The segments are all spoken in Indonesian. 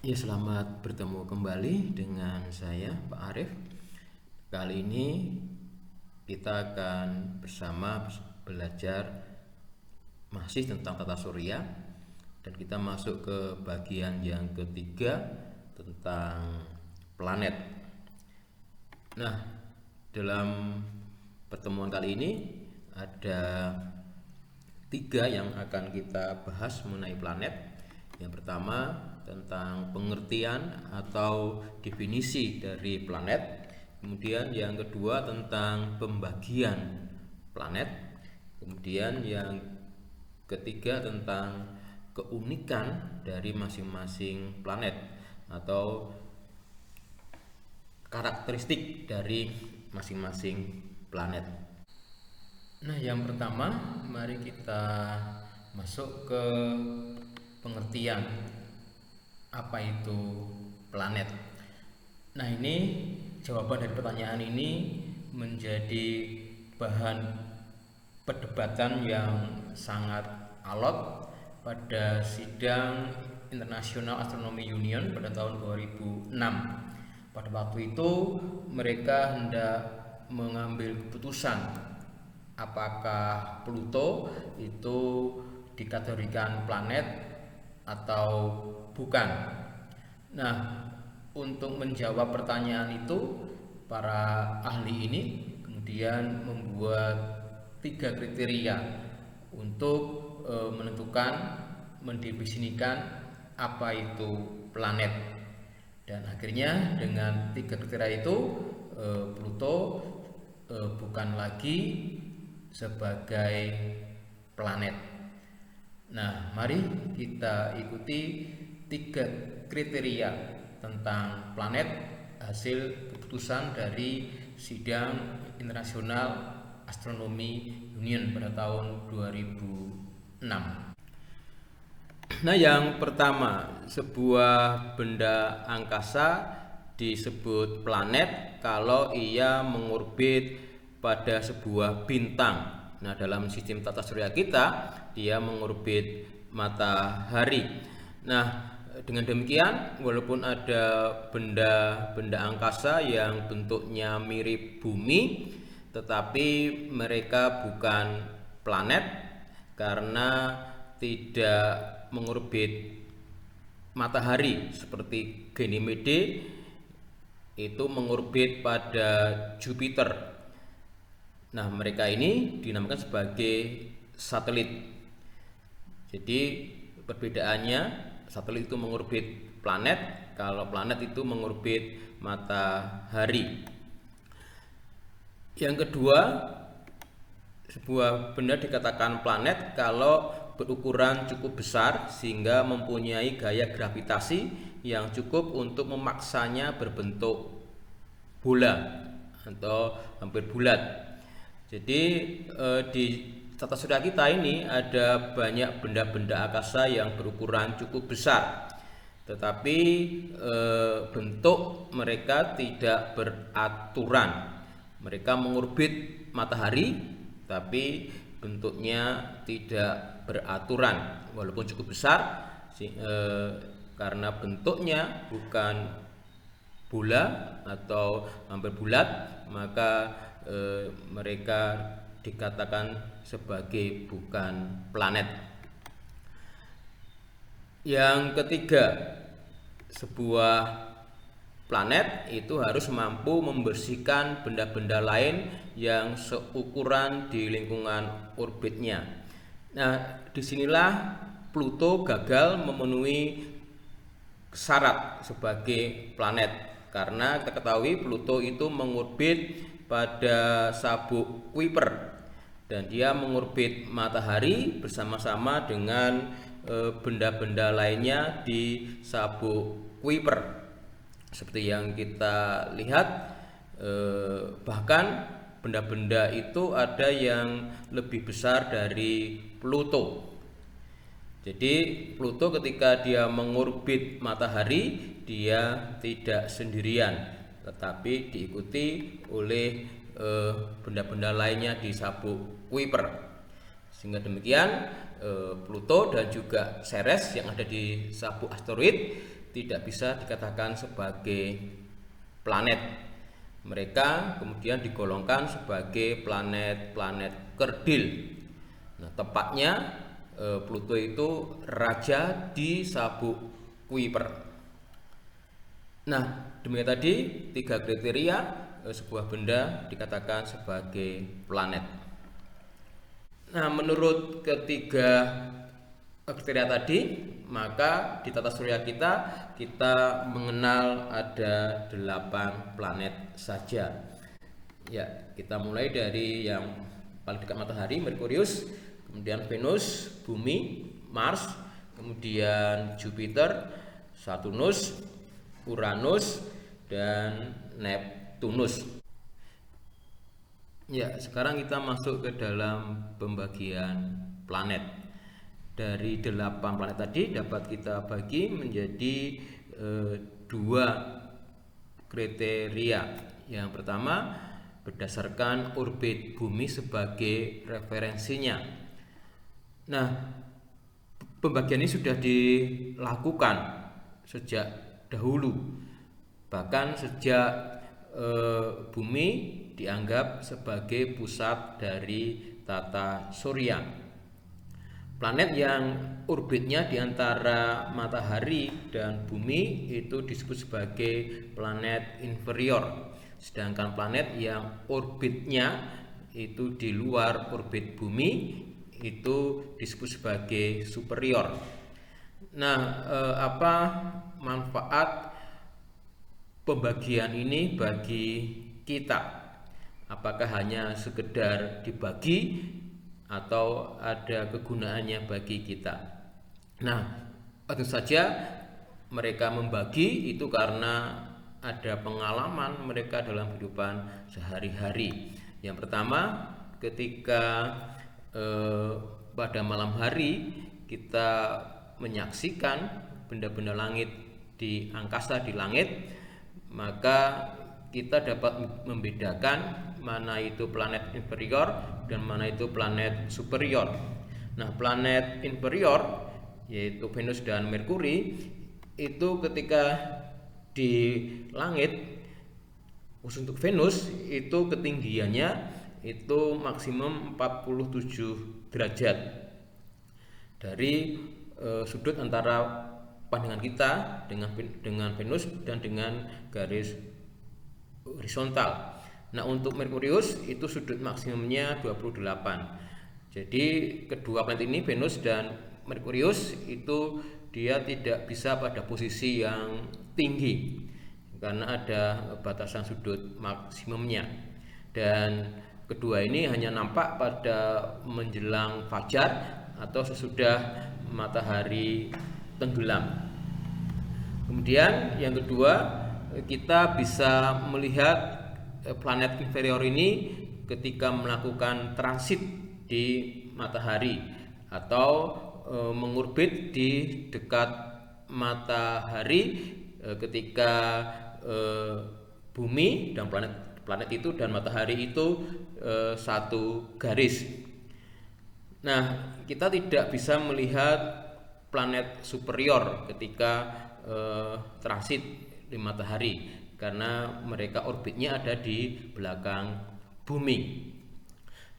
Ya, selamat bertemu kembali dengan saya, Pak Arif. Kali ini kita akan bersama belajar masih tentang tata surya, dan kita masuk ke bagian yang ketiga tentang planet. Nah, dalam pertemuan kali ini ada tiga yang akan kita bahas mengenai planet. Yang pertama tentang pengertian atau definisi dari planet. Kemudian yang kedua tentang pembagian planet. Kemudian yang ketiga tentang keunikan dari masing-masing planet atau karakteristik dari masing-masing planet. Nah, yang pertama, mari kita masuk ke pengertian apa itu planet. Nah, ini jawaban dari pertanyaan ini menjadi bahan perdebatan yang sangat alot pada sidang International Astronomy Union pada tahun 2006. Pada waktu itu mereka hendak mengambil keputusan apakah Pluto itu dikategorikan planet atau bukan. Nah, untuk menjawab pertanyaan itu, para ahli ini kemudian membuat 3 kriteria untuk menentukan, mendefinisikan apa itu planet. Dan akhirnya dengan 3 kriteria itu, Pluto bukan lagi sebagai planet. Nah, mari kita ikuti 3 kriteria tentang planet hasil keputusan dari sidang International Astronomy Union pada tahun 2006. Nah, yang pertama, sebuah benda angkasa disebut planet kalau ia mengorbit pada sebuah bintang. Nah, dalam sistem tata surya kita, dia mengorbit matahari. Nah, dengan demikian, walaupun ada benda-benda angkasa yang bentuknya mirip bumi, tetapi mereka bukan planet karena tidak mengorbit matahari seperti Ganymede itu mengorbit pada Jupiter. Nah, mereka ini dinamakan sebagai satelit. Jadi perbedaannya, satelit itu mengorbit planet, kalau planet itu mengorbit matahari. Yang kedua, sebuah benda dikatakan planet kalau berukuran cukup besar sehingga mempunyai gaya gravitasi yang cukup untuk memaksanya berbentuk bola atau hampir bulat. Jadi di tata surya kita ini ada banyak benda-benda angkasa yang berukuran cukup besar, tetapi bentuk mereka tidak beraturan. Mereka mengorbit matahari, tapi bentuknya tidak beraturan, walaupun cukup besar, karena bentuknya bukan bola atau hampir bulat, maka mereka dikatakan sebagai bukan planet. Yang ketiga, sebuah planet itu harus mampu membersihkan benda-benda lain yang seukuran di lingkungan orbitnya. Nah, disinilah Pluto gagal memenuhi syarat sebagai planet, karena kita ketahui Pluto itu mengorbit pada sabuk Kuiper dan dia mengorbit matahari bersama-sama dengan benda-benda lainnya di sabuk Kuiper. Seperti yang kita lihat, bahkan benda-benda itu ada yang lebih besar dari Pluto. Jadi Pluto ketika dia mengorbit matahari, dia tidak sendirian, tetapi diikuti oleh benda-benda lainnya di sabuk Kuiper. Sehingga demikian Pluto dan juga Ceres yang ada di sabuk asteroid tidak bisa dikatakan sebagai planet. Mereka kemudian digolongkan sebagai planet-planet kerdil. Nah, tepatnya Pluto itu raja di sabuk Kuiper. Nah, demikian tadi 3 kriteria sebuah benda dikatakan sebagai planet. Nah, menurut ketiga kriteria tadi, maka di tata surya kita mengenal ada 8 planet saja. Ya, kita mulai dari yang paling dekat matahari, Merkurius, kemudian Venus, Bumi, Mars, kemudian Jupiter, Saturnus, Uranus, dan Neptunus. Ya, sekarang kita masuk ke dalam pembagian planet. Dari 8 planet tadi dapat kita bagi menjadi 2 kriteria. Yang pertama, berdasarkan orbit bumi sebagai referensinya. Nah, pembagian ini sudah dilakukan sejak dahulu, bahkan sejak bumi dianggap sebagai pusat dari tata surya. Planet yang orbitnya di antara matahari dan bumi itu disebut sebagai planet inferior, sedangkan planet yang orbitnya itu di luar orbit bumi itu disebut sebagai superior. Nah, apa manfaat pembagian ini bagi kita? Apakah hanya sekedar dibagi atau ada kegunaannya bagi kita? Nah, tentu saja mereka membagi itu karena ada pengalaman mereka dalam kehidupan sehari-hari. Yang pertama, ketika pada malam hari kita menyaksikan benda-benda langit di angkasa, di langit, maka kita dapat membedakan mana itu planet inferior dan mana itu planet superior. Nah, planet inferior yaitu Venus dan Merkuri itu ketika di langit, khusus untuk Venus itu ketinggiannya itu maksimum 47 derajat dari sudut antara pandangan kita dengan Venus dan dengan garis horizontal. Nah, untuk Merkurius itu sudut maksimumnya 28. Jadi kedua planet ini, Venus dan Merkurius, itu dia tidak bisa pada posisi yang tinggi karena ada batasan sudut maksimumnya. Dan kedua ini hanya nampak pada menjelang fajar atau sesudah matahari tenggelam. Kemudian yang kedua, kita bisa melihat planet inferior ini ketika melakukan transit di matahari atau mengorbit di dekat matahari ketika bumi dan planet itu dan matahari itu satu garis. Nah, kita tidak bisa melihat planet superior ketika transit di matahari karena mereka orbitnya ada di belakang bumi.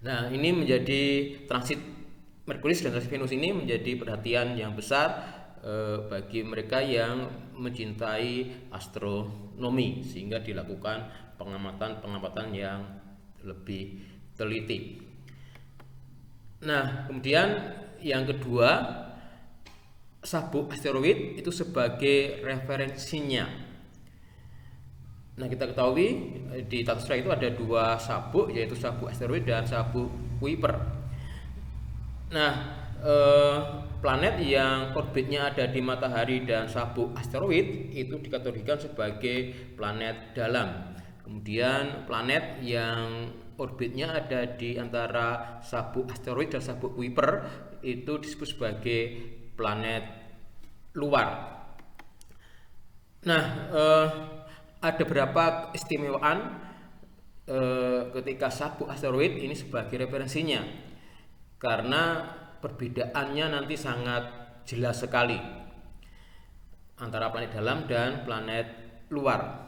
Nah, ini menjadi transit Merkurius dan transit Venus ini menjadi perhatian yang besar bagi mereka yang mencintai astronomi, sehingga dilakukan pengamatan yang lebih teliti. Nah, kemudian yang kedua, sabuk asteroid itu sebagai referensinya. Nah, kita ketahui di tata surya itu ada 2 sabuk, yaitu sabuk asteroid dan sabuk Kuiper. Nah, planet yang orbitnya ada di matahari dan sabuk asteroid itu dikategorikan sebagai planet dalam. Kemudian planet yang orbitnya ada di antara sabuk asteroid dan sabuk Kuiper itu disebut sebagai planet luar. Nah, ada beberapa keistimewaan ketika sabuk asteroid ini sebagai referensinya, karena perbedaannya nanti sangat jelas sekali. antara planet dalam dan planet luar.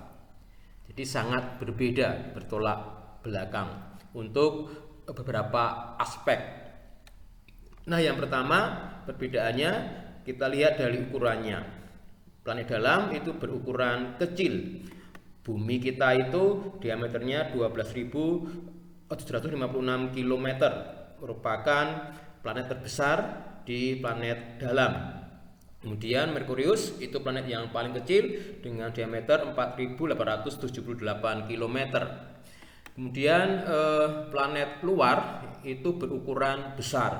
Jadi sangat berbeda, bertolak belakang untuk beberapa aspek. Nah, yang pertama perbedaannya kita lihat dari ukurannya. Planet dalam itu berukuran kecil. Bumi kita itu diameternya 12.756 km, merupakan planet terbesar di planet dalam. Kemudian Merkurius itu planet yang paling kecil dengan diameter 4.878 km. Kemudian planet luar itu berukuran besar,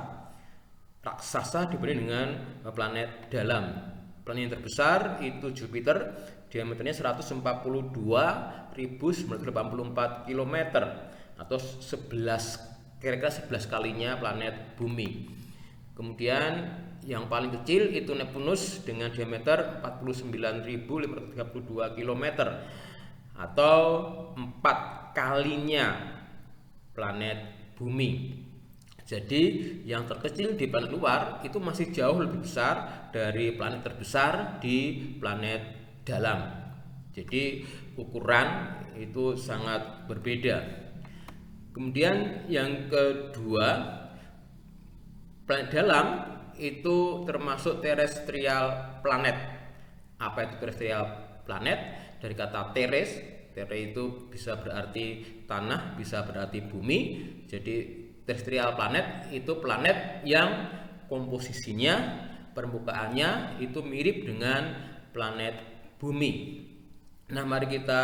raksasa dibanding dengan planet dalam. Planet yang terbesar itu Jupiter, diameternya 142.984 km atau kira-kira 11 kalinya planet Bumi. Kemudian yang paling kecil itu Neptunus dengan diameter 49.532 km atau 4 kalinya planet Bumi. Jadi yang terkecil di planet luar itu masih jauh lebih besar dari planet terbesar di planet dalam. Jadi ukuran itu sangat berbeda. Kemudian yang kedua, planet dalam itu termasuk terrestrial planet. Apa itu terrestrial planet? Dari kata teres, itu bisa berarti tanah, bisa berarti bumi. Jadi terrestrial planet itu planet yang komposisinya, permukaannya itu mirip dengan planet bumi. Nah, mari kita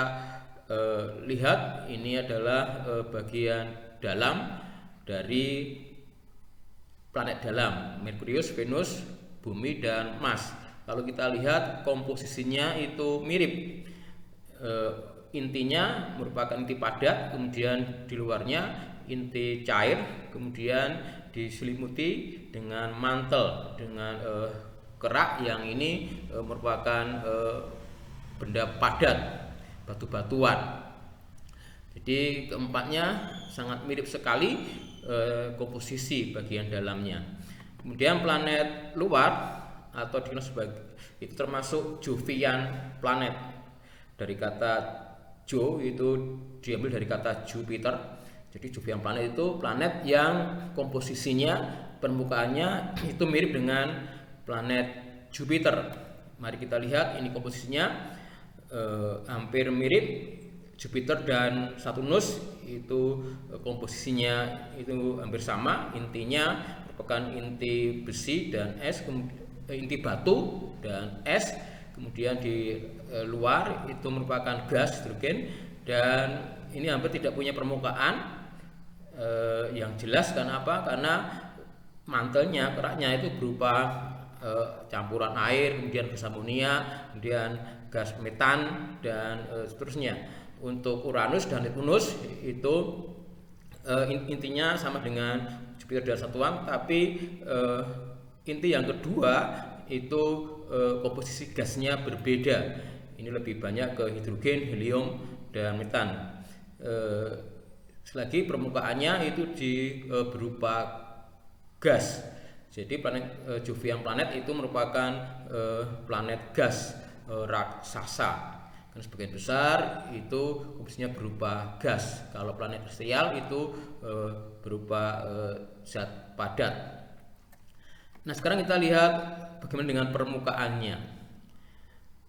lihat, ini adalah bagian dalam dari planet dalam, Merkurius, Venus, Bumi, dan Mars. Lalu kita lihat komposisinya itu mirip. Intinya merupakan inti padat, kemudian di luarnya inti cair, kemudian diselimuti dengan mantel, dengan kerak yang ini merupakan benda padat, batu-batuan. Jadi keempatnya sangat mirip sekali komposisi bagian dalamnya. Kemudian planet luar atau dikenal sebagai itu termasuk Jovian planet. Dari kata Jo itu diambil dari kata Jupiter. Jadi Jovian planet itu planet yang komposisinya, permukaannya itu mirip dengan planet Jupiter. Mari kita lihat, ini komposisinya hampir mirip. Jupiter dan Saturnus itu komposisinya itu hampir sama, intinya merupakan inti besi dan es, inti batu dan es. Kemudian di luar itu merupakan gas hidrogen, dan ini hampir tidak punya permukaan yang jelas. Karena apa? Karena mantelnya, keraknya itu berupa campuran air, kemudian gas amonia, kemudian gas metan, dan seterusnya. Untuk Uranus dan Neptunus itu intinya sama dengan Jupiter dan Saturn, tapi inti yang kedua itu komposisi gasnya berbeda. Ini lebih banyak ke hidrogen, helium, dan metan. Selagi permukaannya itu berupa gas. Jadi planet Jovian planet itu merupakan planet gas raksasa. Karena sebagian besar itu komposisinya berupa gas. Kalau planet terrestrial itu berupa zat padat. Nah, sekarang kita lihat bagaimana dengan permukaannya.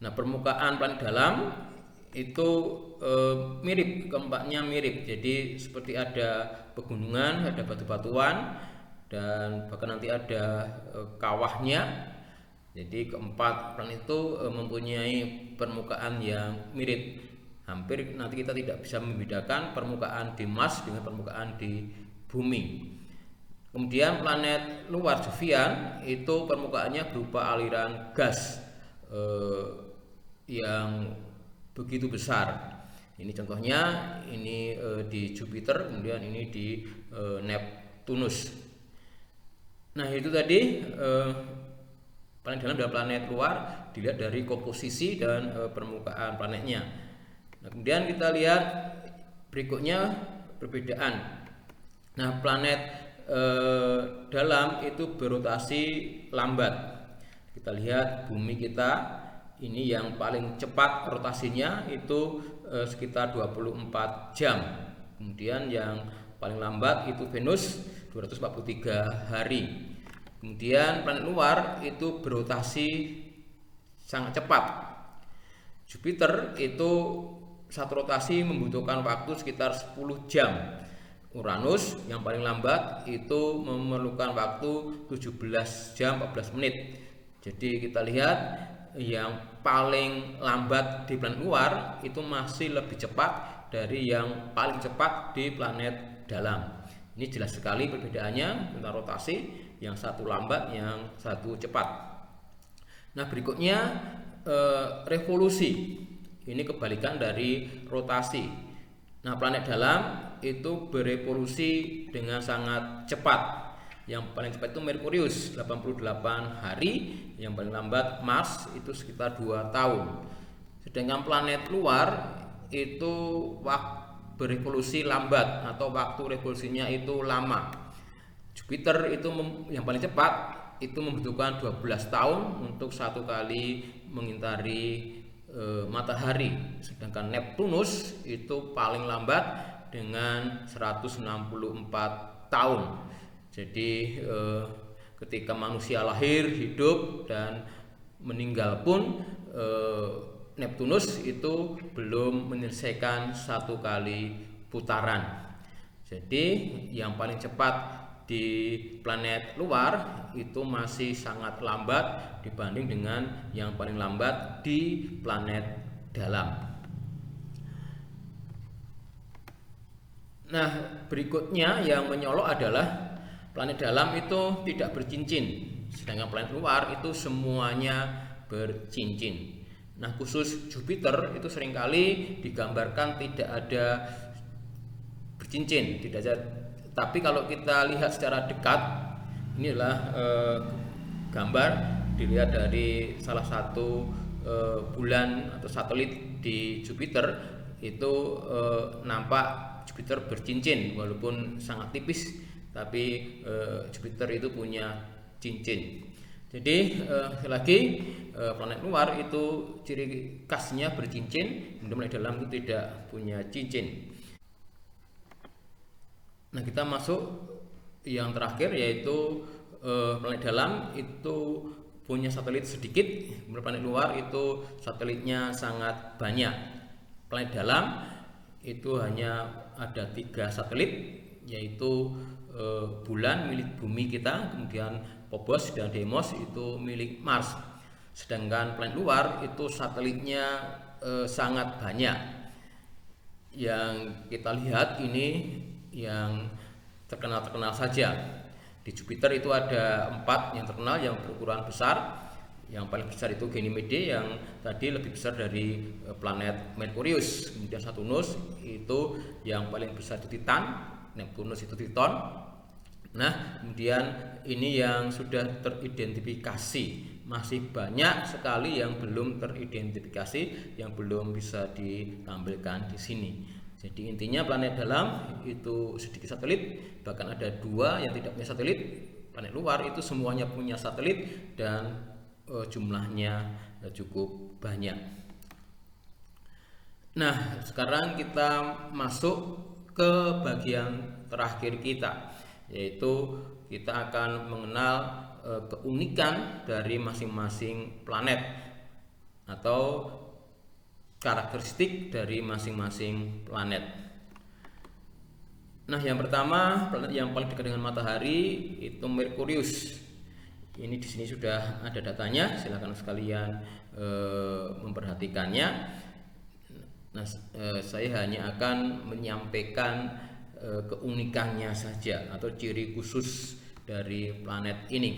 Nah, permukaan planet dalam itu mirip, keempatnya mirip. Jadi seperti ada pegunungan, ada batu-batuan, dan bahkan nanti ada kawahnya. Jadi keempat planet itu mempunyai permukaan yang mirip. Hampir nanti kita tidak bisa membedakan permukaan di Mars dengan permukaan di Bumi. Kemudian planet luar Jovian itu permukaannya berupa aliran gas yang begitu besar. Ini contohnya, ini di Jupiter, kemudian ini di Neptunus. Nah, itu tadi planet dalam dan planet luar dilihat dari komposisi dan permukaan planetnya. Nah, kemudian kita lihat berikutnya perbedaan. Nah, planet dalam itu berotasi lambat. Kita lihat bumi kita ini yang paling cepat rotasinya itu sekitar 24 jam. Kemudian yang paling lambat itu Venus 243 hari. Kemudian planet luar itu berotasi sangat cepat. Jupiter itu satu rotasi membutuhkan waktu sekitar 10 jam. Uranus yang paling lambat itu memerlukan waktu 17 jam 14 menit. Jadi kita lihat yang paling lambat di planet luar itu masih lebih cepat dari yang paling cepat di planet dalam. Ini jelas sekali perbedaannya tentang rotasi, yang satu lambat, yang satu cepat. Nah, berikutnya revolusi. Ini kebalikan dari rotasi. Nah, planet dalam itu berevolusi dengan sangat cepat. Yang paling cepat itu Merkurius 88 hari, yang paling lambat Mars itu sekitar 2 tahun. Sedangkan planet luar itu berevolusi lambat atau waktu revolusinya itu lama. Jupiter itu yang paling cepat itu membutuhkan 12 tahun untuk satu kali mengitari matahari. Sedangkan Neptunus itu paling lambat dengan 164 tahun. Jadi ketika manusia lahir, hidup, dan meninggal pun Neptunus itu belum menyelesaikan satu kali putaran. Jadi yang paling cepat di planet luar itu masih sangat lambat dibanding dengan yang paling lambat di planet dalam. Nah, berikutnya yang menyolok adalah planet dalam itu tidak bercincin, sedangkan planet luar itu semuanya bercincin. Nah, khusus Jupiter itu seringkali digambarkan tidak ada bercincin, tidak ada. Tapi kalau kita lihat secara dekat, inilah gambar dilihat dari salah satu bulan atau satelit di Jupiter itu nampak Jupiter bercincin walaupun sangat tipis. Tapi Jupiter itu punya cincin. Jadi sekali lagi planet luar itu ciri khasnya bercincin, kemudian planet dalam itu tidak punya cincin. Nah, kita masuk yang terakhir yaitu planet dalam itu punya satelit sedikit, kemudian planet luar itu satelitnya sangat banyak. Planet dalam itu hanya ada 3 satelit, yaitu bulan milik bumi kita, kemudian Phobos dan Deimos itu milik Mars. Sedangkan planet luar itu satelitnya sangat banyak. Yang kita lihat ini yang terkenal saja. Di Jupiter itu ada 4 yang terkenal yang berukuran besar. Yang paling besar itu Ganymede yang tadi lebih besar dari planet Merkurius. Kemudian Saturnus itu yang paling besar itu Titan, Neptunus itu Triton. Nah, kemudian ini yang sudah teridentifikasi, masih banyak sekali yang belum teridentifikasi, yang belum bisa ditampilkan di sini. Jadi intinya planet dalam itu sedikit satelit, bahkan ada 2 yang tidak punya satelit. Planet luar itu semuanya punya satelit dan jumlahnya cukup banyak. Nah, sekarang kita masuk ke bagian terakhir kita, yaitu kita akan mengenal keunikan dari masing-masing planet atau karakteristik dari masing-masing planet. Nah, yang pertama, planet yang paling dekat dengan matahari itu Merkurius. Ini di sini sudah ada datanya, silakan sekalian memperhatikannya. Nah, saya hanya akan menyampaikan keunikannya saja atau ciri khusus dari planet ini.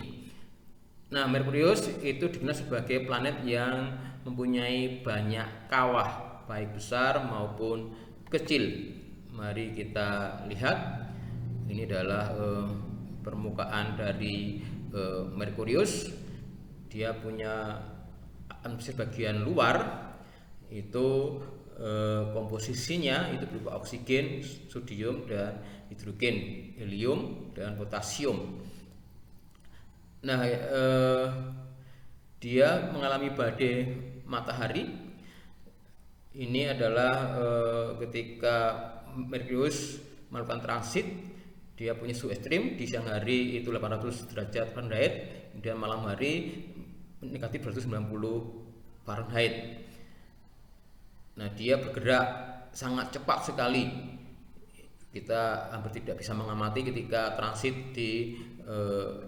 Nah, Merkurius itu dikenal sebagai planet yang mempunyai banyak kawah, baik besar maupun kecil. Mari kita lihat. Ini adalah permukaan dari Merkurius. Dia punya atmosfer bagian luar itu komposisinya itu berupa oksigen, sodium dan hidrogen, helium dan potasium. Nah, dia mengalami badai matahari. Ini adalah ketika Merkurius melakukan transit, dia punya suhu ekstrim di siang hari itu 800 derajat Fahrenheit, dan malam hari negatif 290 Fahrenheit. Nah, dia bergerak sangat cepat sekali. Kita hampir tidak bisa mengamati ketika transit di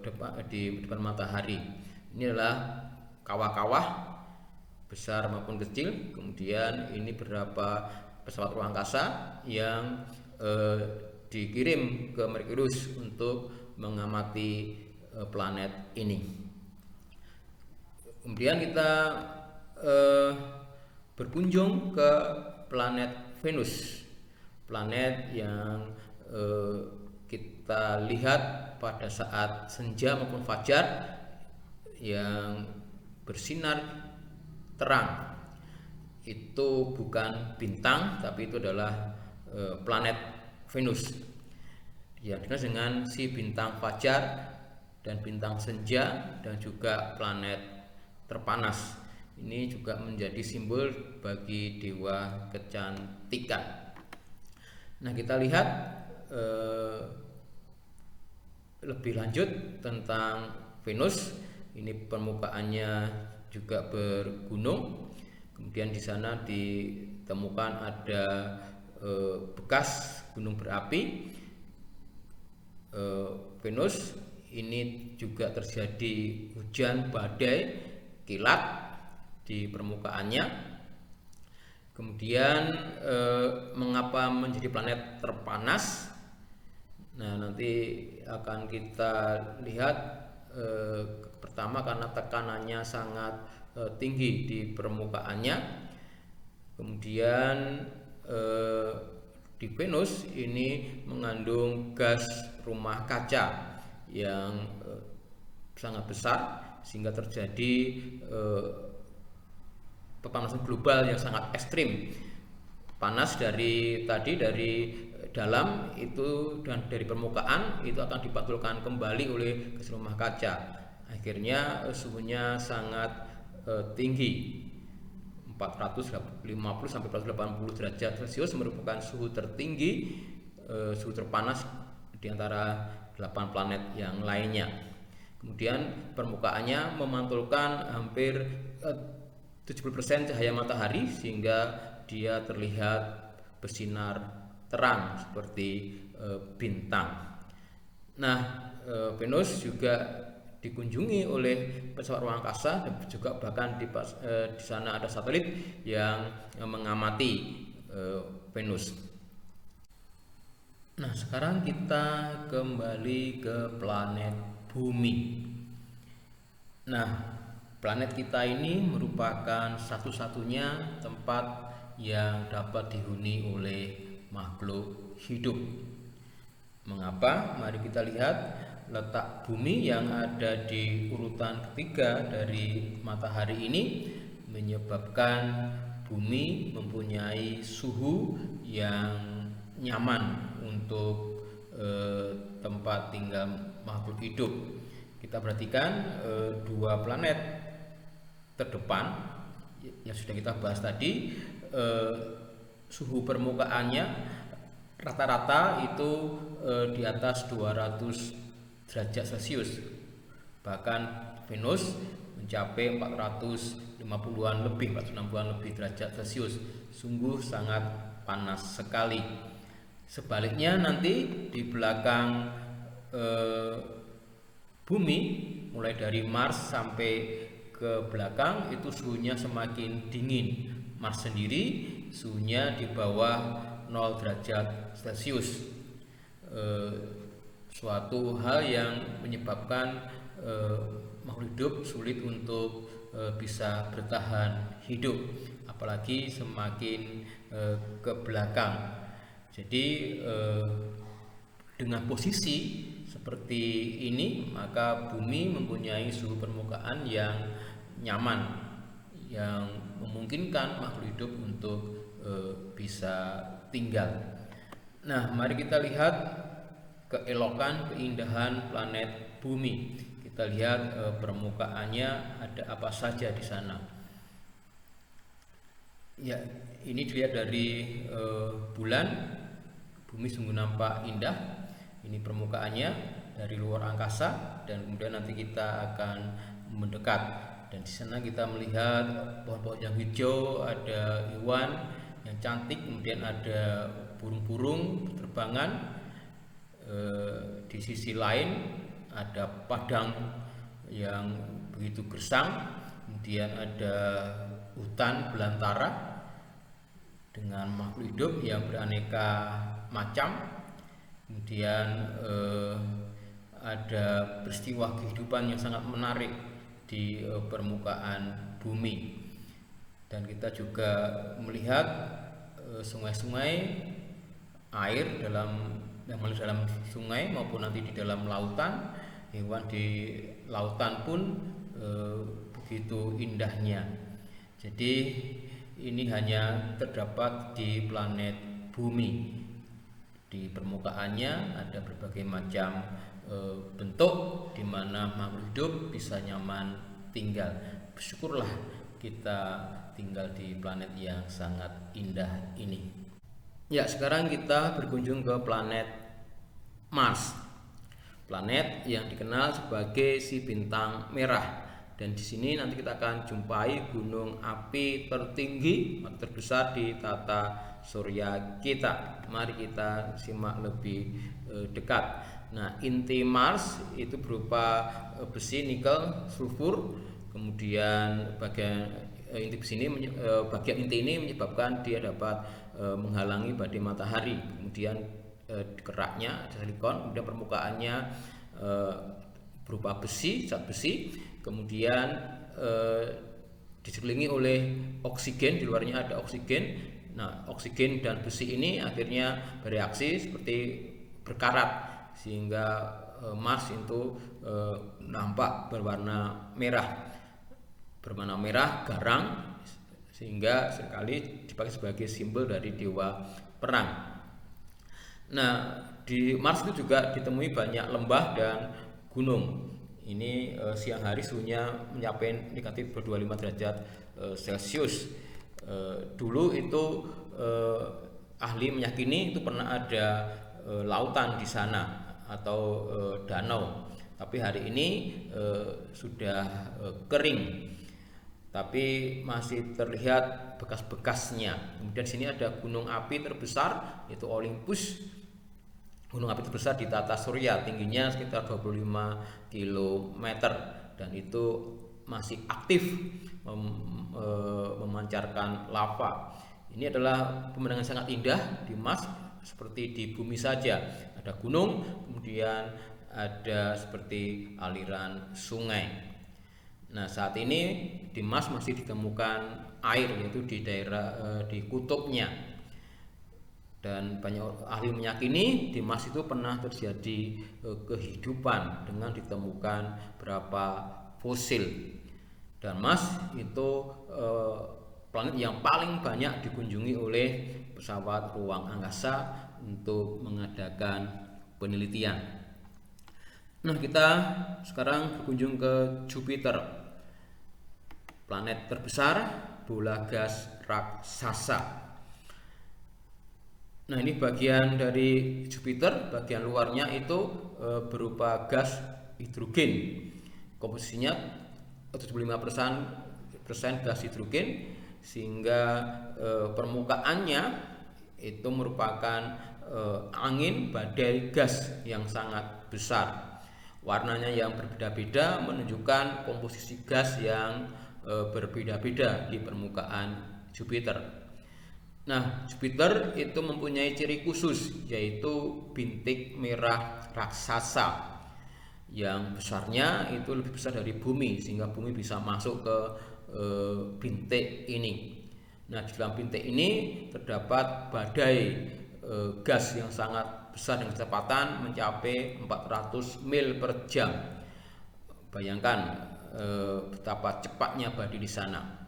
depan matahari. Ini adalah kawah-kawah besar maupun kecil. Kemudian ini beberapa pesawat ruang angkasa yang dikirim ke Merkurius untuk mengamati planet ini. Kemudian kita berkunjung ke planet Venus, planet yang kita lihat pada saat senja maupun fajar yang bersinar terang. Itu bukan bintang, tapi itu adalah planet Venus yang dikenal dengan si bintang fajar dan bintang senja, dan juga planet terpanas. Ini juga menjadi simbol bagi dewa kecantikan. Nah, kita lihat lebih lanjut tentang Venus. Ini permukaannya juga bergunung. Kemudian di sana ditemukan ada bekas gunung berapi. Venus ini juga terjadi hujan badai kilat di permukaannya. Kemudian mengapa menjadi planet terpanas? Nah, nanti akan kita lihat. Pertama, karena tekanannya sangat tinggi di permukaannya. Kemudian di Venus ini mengandung gas rumah kaca yang sangat besar, sehingga terjadi pemanasan global yang sangat ekstrim. Panas dari dalam itu dan dari permukaan itu akan dipantulkan kembali oleh gas rumah kaca. Akhirnya suhunya sangat tinggi, 450 sampai 480 derajat Celcius, merupakan suhu tertinggi, suhu terpanas di antara 8 planet yang lainnya. Kemudian permukaannya memantulkan hampir 70% cahaya matahari, sehingga dia terlihat bersinar terang seperti bintang. Nah, Venus juga dikunjungi oleh pesawat ruang angkasa, dan juga bahkan di sana ada satelit yang mengamati Venus. Nah, sekarang kita kembali ke planet Bumi. Nah, planet kita ini merupakan satu-satunya tempat yang dapat dihuni oleh makhluk hidup. Mengapa? Mari kita lihat letak bumi yang ada di urutan ketiga dari matahari ini menyebabkan bumi mempunyai suhu yang nyaman untuk tempat tinggal makhluk hidup. Kita perhatikan dua planet terdepan yang sudah kita bahas tadi, suhu permukaannya rata-rata itu di atas 200 derajat Celcius. Bahkan Venus mencapai 450-an lebih, 460-an lebih derajat Celcius. Sungguh sangat panas sekali. Sebaliknya nanti di belakang bumi, mulai dari Mars sampai ke belakang itu suhunya semakin dingin. Mars sendiri suhunya di bawah 0 derajat Celcius. Suatu hal yang menyebabkan makhluk hidup sulit untuk bisa bertahan hidup, apalagi semakin ke belakang. Jadi dengan posisi seperti ini, maka bumi mempunyai suhu permukaan yang nyaman, yang memungkinkan makhluk hidup untuk bisa tinggal. Nah, mari kita lihat keelokan, keindahan planet bumi. Kita lihat permukaannya ada apa saja di sana. Ya, ini dilihat dari bulan, bumi sungguh nampak indah. Ini permukaannya dari luar angkasa, dan kemudian nanti kita akan mendekat. Dan di sana kita melihat pohon-pohon yang hijau, ada hewan yang cantik, kemudian ada burung-burung berterbangan. Di sisi lain ada padang yang begitu gersang, kemudian ada hutan belantara dengan makhluk hidup yang beraneka macam. Kemudian ada peristiwa kehidupan yang sangat menarik di permukaan bumi. Dan kita juga melihat sungai-sungai, air yang mengalir dalam sungai maupun nanti di dalam lautan. Hewan di lautan pun begitu indahnya. Jadi ini hanya terdapat di planet bumi. Di permukaannya ada berbagai macam bentuk di mana makhluk hidup bisa nyaman tinggal. Bersyukurlah kita tinggal di planet yang sangat indah ini. Ya, sekarang kita berkunjung ke planet Mars. Planet yang dikenal sebagai si bintang merah. Dan di sini nanti kita akan jumpai gunung api tertinggi terbesar di tata surya kita. Mari kita simak lebih dekat. Nah, inti Mars itu berupa besi, nikel, sulfur. Kemudian bagian inti ini menyebabkan dia dapat menghalangi badai matahari. Kemudian keraknya silikon, kemudian permukaannya berupa besi, zat besi. Kemudian dikelilingi oleh oksigen, di luarnya ada oksigen. Nah, oksigen dan besi ini akhirnya bereaksi seperti berkarat, sehingga Mars itu nampak berwarna merah garang, sehingga sekali dipakai sebagai simbol dari dewa perang. Nah, di Mars itu juga ditemui banyak lembah dan gunung. Ini siang hari suhunya mencapai negatif 25 derajat Celcius. Dulu itu ahli meyakini itu pernah ada lautan di sana atau danau, tapi hari ini sudah kering, tapi masih terlihat bekas-bekasnya. Kemudian sini ada gunung api terbesar, yaitu Olympus. Gunung api terbesar di tata surya, tingginya sekitar 25 km, dan itu masih aktif memancarkan lava. Ini adalah pemandangan sangat indah di Mars, seperti di bumi saja. Ada gunung, kemudian ada seperti aliran sungai. Nah, saat ini di Mars masih ditemukan air, yaitu di daerah di kutubnya. Dan banyak ahli meyakini di Mars itu pernah terjadi kehidupan dengan ditemukan beberapa fosil. Dan Mars itu planet yang paling banyak dikunjungi oleh pesawat ruang angkasa untuk mengadakan penelitian. Nah, kita sekarang berkunjung ke Jupiter, planet terbesar bola gas raksasa. Nah, ini bagian dari Jupiter, bagian luarnya itu berupa gas hidrogen. Komposisinya 75% gas hidrogen, sehingga permukaannya itu merupakan angin badai gas yang sangat besar. Warnanya yang berbeda-beda menunjukkan komposisi gas yang berbeda-beda di permukaan Jupiter. Nah, Jupiter itu mempunyai ciri khusus, yaitu bintik merah raksasa yang besarnya itu lebih besar dari bumi, sehingga bumi bisa masuk ke bintik ini. Nah, di dalam bintik ini terdapat badai gas yang sangat besar dengan kecepatan mencapai 400 mil per jam. Bayangkan betapa cepatnya badai di sana.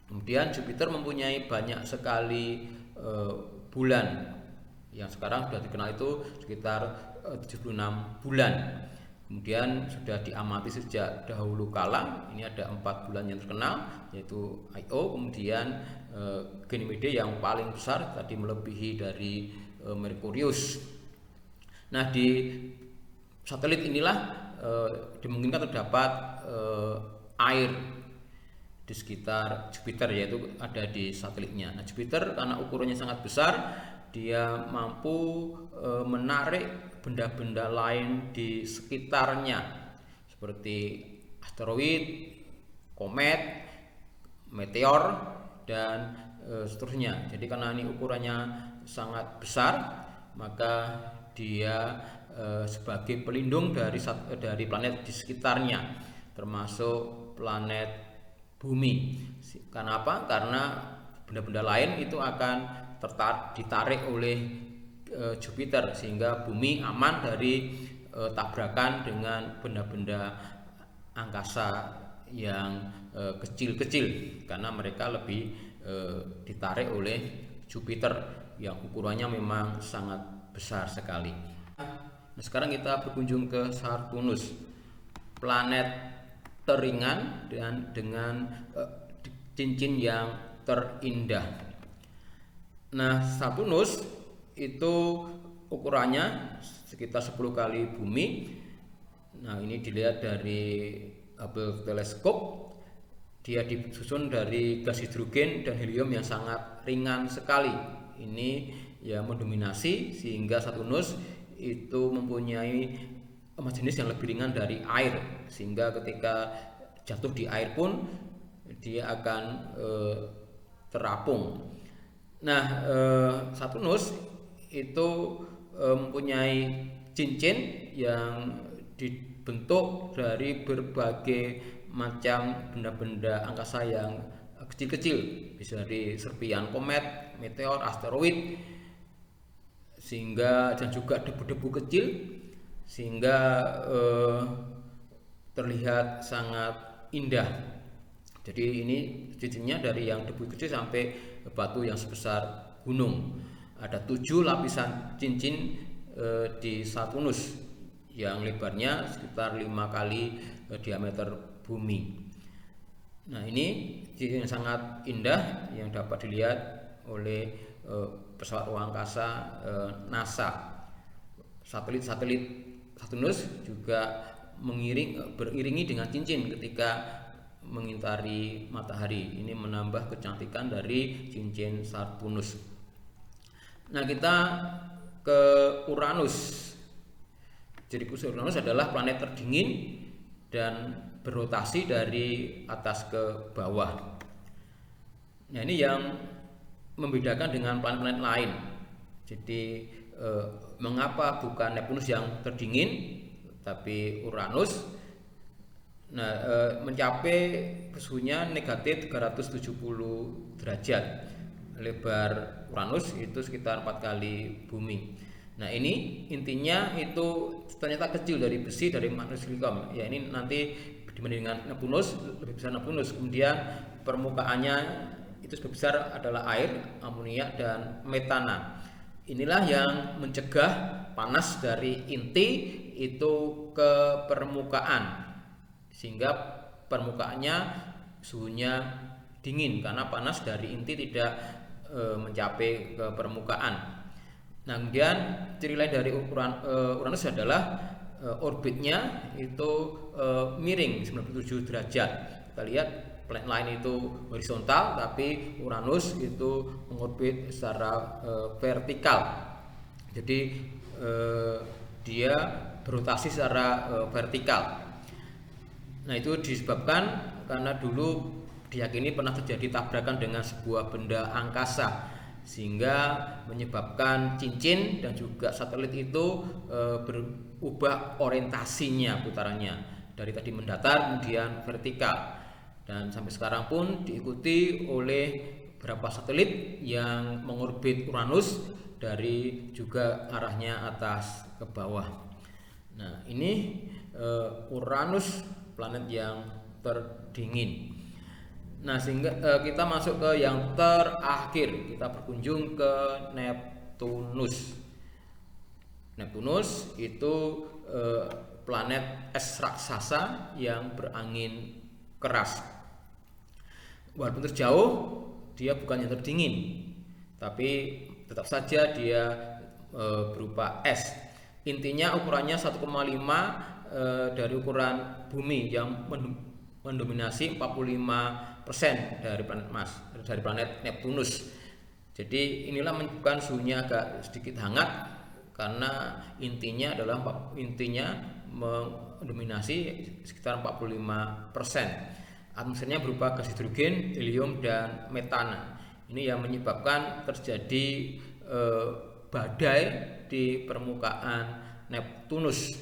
Kemudian Jupiter mempunyai banyak sekali bulan, yang sekarang sudah dikenal itu sekitar 76 bulan. Kemudian sudah diamati sejak dahulu kala, ini ada 4 bulan yang terkenal, yaitu Io, kemudian Ganymede yang paling besar tadi melebihi dari Merkurius. Nah, di satelit inilah dimungkinkan terdapat air di sekitar Jupiter, yaitu ada di satelitnya. Nah, Jupiter karena ukurannya sangat besar, dia mampu menarik benda-benda lain di sekitarnya seperti asteroid, komet, meteor, dan seterusnya. Jadi karena ini ukurannya sangat besar, maka dia sebagai pelindung dari planet di sekitarnya, termasuk planet Bumi. Karena apa? Karena benda-benda lain itu akan ditarik oleh Jupiter, sehingga Bumi aman dari tabrakan dengan benda-benda angkasa yang kecil-kecil, karena mereka lebih ditarik oleh Jupiter yang ukurannya memang sangat besar sekali. Nah, sekarang kita berkunjung ke Saturnus, planet teringan dan dengan cincin yang terindah. Nah, Saturnus itu ukurannya sekitar 10 kali bumi. Nah, ini dilihat dari Hubble teleskop. Dia disusun dari gas hidrogen dan helium yang sangat ringan sekali. Ini ya mendominasi, sehingga Saturnus itu mempunyai jenis yang lebih ringan dari air, sehingga ketika jatuh di air pun dia akan terapung. Nah, Saturnus itu mempunyai cincin yang dibentuk dari berbagai macam benda-benda angkasa yang kecil-kecil, bisa dari serpian komet, meteor, asteroid, sehingga dan juga debu-debu kecil, sehingga terlihat sangat indah. Jadi ini cincinnya dari yang debu kecil sampai batu yang sebesar gunung. Ada 7 lapisan cincin di Saturnus yang lebarnya sekitar 5 kali diameter bumi. Nah, ini cincin yang sangat indah yang dapat dilihat oleh pesawat ruang angkasa NASA. Satelit-satelit Saturnus juga beriringi dengan cincin ketika mengitari matahari. Ini menambah kecantikan dari cincin Saturnus. Nah, kita ke Uranus. Jadi Uranus adalah planet terdingin dan berotasi dari atas ke bawah. Nah, ini yang membedakan dengan planet-planet lain. Jadi mengapa bukan Neptunus yang terdingin, tapi Uranus? Nah, mencapai suhunya negatif 370 derajat. Lebar Uranus itu sekitar 4 kali bumi. Nah, ini intinya itu ternyata kecil dari besi, dari magnesia silicon. Ya, ini nanti dibandingkan Neptunus, lebih besar Neptunus. Kemudian permukaannya itu sebesar besar adalah air, amonia, dan metana. Inilah yang mencegah panas dari inti itu ke permukaan, sehingga permukaannya suhunya dingin karena panas dari inti tidak mencapai ke permukaan. Nah, kemudian ciri lain dari Uranus adalah orbitnya itu miring 97 derajat. Kita lihat planet lain itu horizontal, tapi Uranus itu mengorbit secara vertikal. Jadi dia berotasi secara vertikal. Nah, itu disebabkan karena dulu diyakini pernah terjadi tabrakan dengan sebuah benda angkasa, sehingga menyebabkan cincin dan juga satelit itu berubah orientasinya, putarannya dari tadi mendatar kemudian vertikal. Dan sampai sekarang pun diikuti oleh beberapa satelit yang mengorbit Uranus dari juga arahnya atas ke bawah. Nah, ini Uranus, planet yang terdingin. Nah, sehingga kita masuk ke yang terakhir, kita berkunjung ke Neptunus. Neptunus itu planet es raksasa yang berangin keras. Walaupun terjauh, dia bukan yang terdingin, tapi tetap saja dia berupa es. Intinya ukurannya 1,5 dari ukuran bumi yang mendominasi 45% dari planet Mars, dari planet Neptunus. Jadi inilah menyebabkan suhunya agak sedikit hangat karena intinya mendominasi sekitar 45%. Atmosfernya berupa gas hidrogen, helium, dan metana. Ini yang menyebabkan terjadi badai di permukaan Neptunus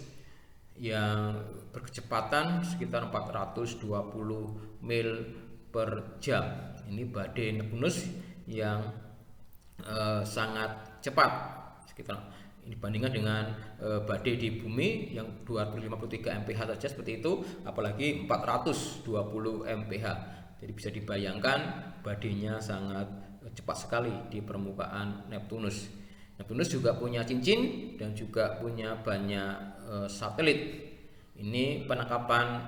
yang berkecepatan sekitar 420 mil per jam. Ini badai Neptunus yang sangat cepat, sekitar dibandingkan dengan badai di bumi yang 253 mph saja seperti itu, apalagi 420 mph. Jadi bisa dibayangkan badainya sangat cepat sekali di permukaan Neptunus. Neptunus juga punya cincin dan juga punya banyak satelit. Ini penangkapan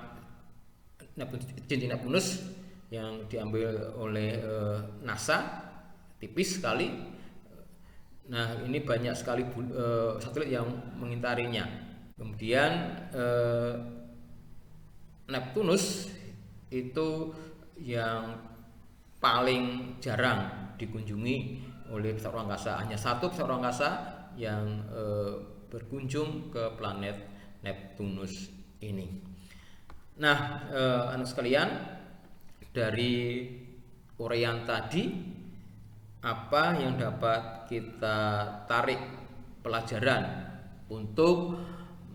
cincin Neptunus yang diambil oleh NASA, tipis sekali. Nah, ini banyak sekali satelit yang mengitarinya. Kemudian Neptunus itu yang paling jarang dikunjungi oleh pesawat angkasa. Hanya satu pesawat angkasa yang berkunjung ke planet Neptunus ini. Nah, anak sekalian, dari uraian tadi, apa yang dapat kita tarik pelajaran untuk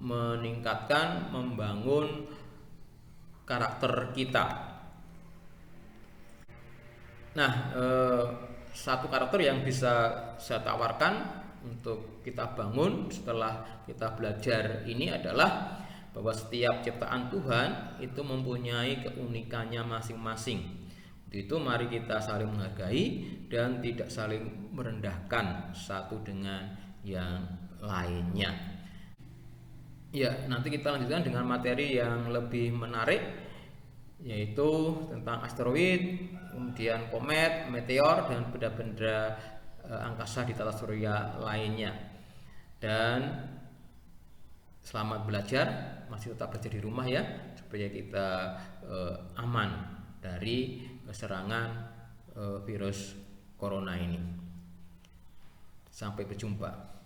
meningkatkan, membangun karakter kita? Nah, satu karakter yang bisa saya tawarkan untuk kita bangun setelah kita belajar ini adalah bahwa setiap ciptaan Tuhan itu mempunyai keunikannya masing-masing. Itu mari kita saling menghargai dan tidak saling merendahkan satu dengan yang lainnya. Ya, nanti kita lanjutkan dengan materi yang lebih menarik, yaitu tentang asteroid, kemudian komet, meteor, dan benda-benda angkasa di tata surya lainnya. Dan selamat belajar, masih tetap belajar di rumah ya, supaya kita aman dari serangan virus corona ini. Sampai berjumpa.